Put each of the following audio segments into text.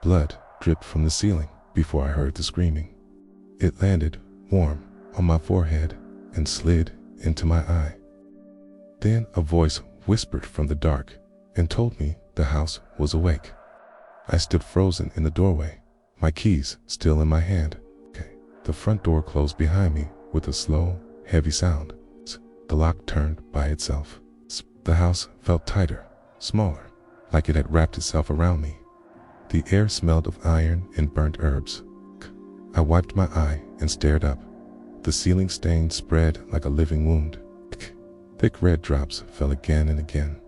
Blood dripped from the ceiling before I heard the screaming. It landed warm on my forehead and slid into my eye. Then a voice whispered from the dark and told me the house was awake. I stood frozen in the doorway, my keys still in my hand. The front door closed behind me with a slow, heavy sound. The lock turned by itself. The house felt tighter, smaller, like it had wrapped itself around me. The air smelled of iron and burnt herbs. I wiped my eye and stared up. The ceiling stain spread like a living wound. Thick red drops fell again and again.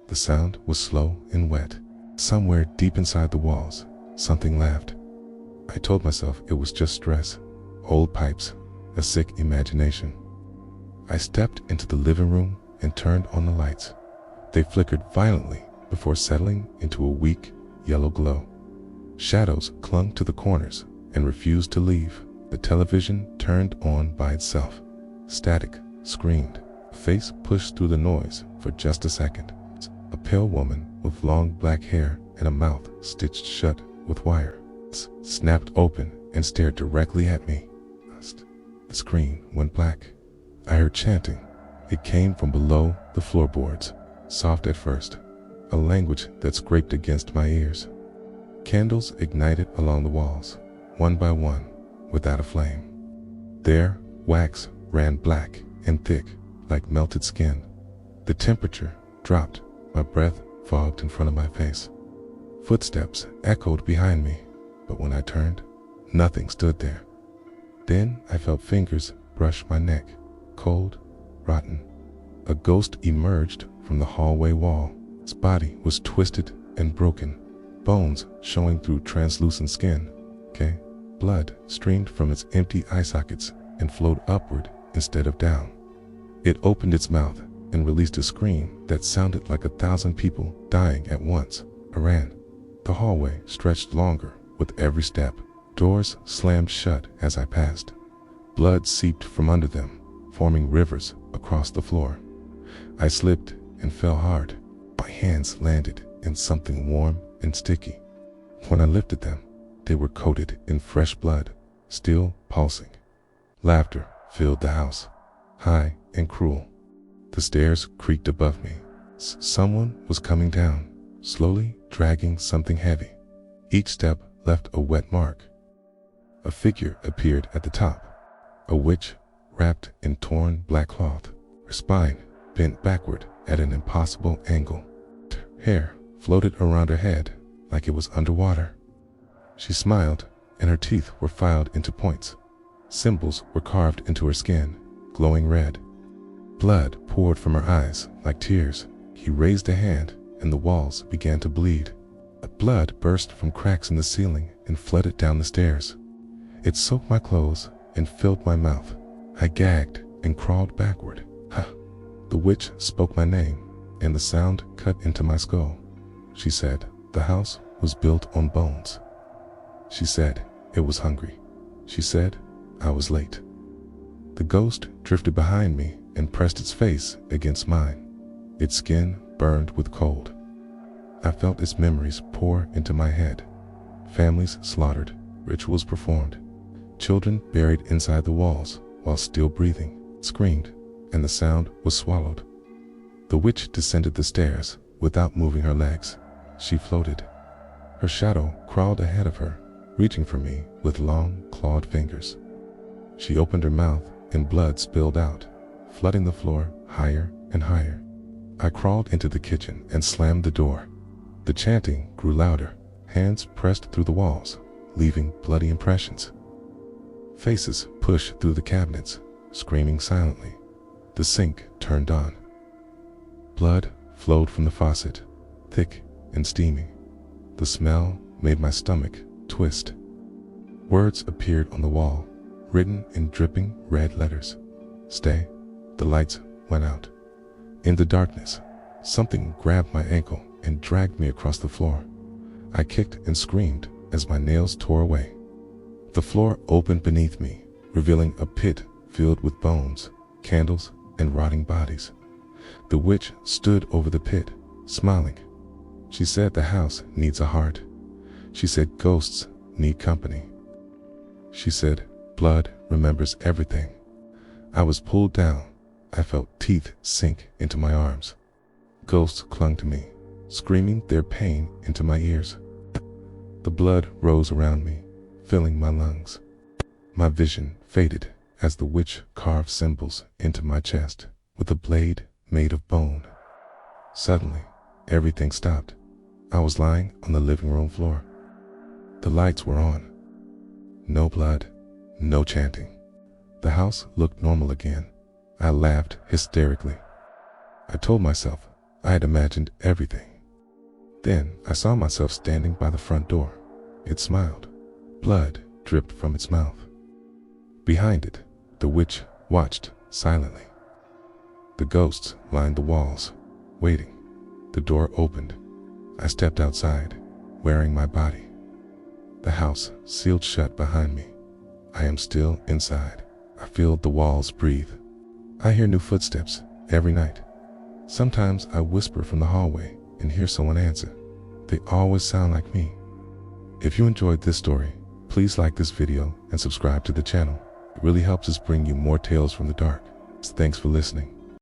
The sound was slow and wet. Somewhere deep inside the walls, something laughed. I told myself it was just stress, old pipes, a sick imagination. I stepped into the living room and turned on the lights. They flickered violently before settling into a weak, yellow glow. Shadows clung to the corners and refused to leave. The television turned on by itself. Static screamed. A face pushed through the noise for just a second. A pale woman with long black hair and a mouth stitched shut with wire snapped open and stared directly at me. The screen went black. I heard chanting. It came from below the floorboards, soft at first, a language that scraped against my ears. Candles ignited along the walls, one by one, without a flame. Their wax ran black and thick, like melted skin. The temperature dropped, my breath fogged in front of my face. Footsteps echoed behind me, but when I turned, nothing stood there. Then I felt fingers brush my neck, cold, rotten. A ghost emerged from the hallway wall. Its body was twisted and broken, bones showing through translucent skin. Blood streamed from its empty eye sockets and flowed upward instead of down. It opened its mouth and released a scream that sounded like 1,000 people dying at once. I ran. The hallway stretched longer with every step. Doors slammed shut as I passed. Blood seeped from under them, forming rivers across the floor. I slipped and fell hard. My hands landed in something warm and sticky. When I lifted them, they were coated in fresh blood, still pulsing. Laughter filled the house, high and cruel. The stairs creaked above me. Someone was coming down, slowly dragging something heavy. Each step left a wet mark. A figure appeared at the top, a witch wrapped in torn black cloth, her spine bent backward at an impossible angle. Hair floated around her head like it was underwater. She smiled, and her teeth were filed into points. Symbols were carved into her skin, glowing red. Blood poured from her eyes like tears. He raised a hand, and the walls began to bleed. Blood burst from cracks in the ceiling and flooded down the stairs. It soaked my clothes and filled my mouth. I gagged and crawled backward. The witch spoke my name, and the sound cut into my skull. She said the house was built on bones. She said it was hungry. She said I was late. The ghost drifted behind me and pressed its face against mine. Its skin burned with cold. I felt its memories pour into my head. Families slaughtered, rituals performed. Children buried inside the walls while still breathing, screamed, and the sound was swallowed. The witch descended the stairs without moving her legs. She floated. Her shadow crawled ahead of her, reaching for me with long, clawed fingers. She opened her mouth and blood spilled out, flooding the floor higher and higher. I crawled into the kitchen and slammed the door. The chanting grew louder. Hands pressed through the walls, leaving bloody impressions. Faces pushed through the cabinets, screaming silently. The sink turned on. Blood flowed from the faucet, thick and steamy. The smell made my stomach twist. Words appeared on the wall, written in dripping red letters. Stay. The lights went out. In the darkness, something grabbed my ankle and dragged me across the floor. I kicked and screamed as my nails tore away. The floor opened beneath me, revealing a pit filled with bones, candles, and rotting bodies. The witch stood over the pit, smiling. She said the house needs a heart. She said ghosts need company. She said blood remembers everything. I was pulled down. I felt teeth sink into my arms. Ghosts clung to me, screaming their pain into my ears. The blood rose around me, filling my lungs. My vision faded as the witch carved symbols into my chest with a blade made of bone. Suddenly, everything stopped. I was lying on the living room floor. The lights were on. No blood, no chanting. The house looked normal again. I laughed hysterically. I told myself I had imagined everything. Then I saw myself standing by the front door. It smiled. Blood dripped from its mouth. Behind it, the witch watched silently. The ghosts lined the walls, waiting. The door opened. I stepped outside, wearing my body. The house sealed shut behind me. I am still inside. I feel the walls breathe. I hear new footsteps every night. Sometimes I whisper from the hallway and hear someone answer. They always sound like me. If you enjoyed this story, please like this video and subscribe to the channel. It really helps us bring you more tales from the dark. Thanks for listening.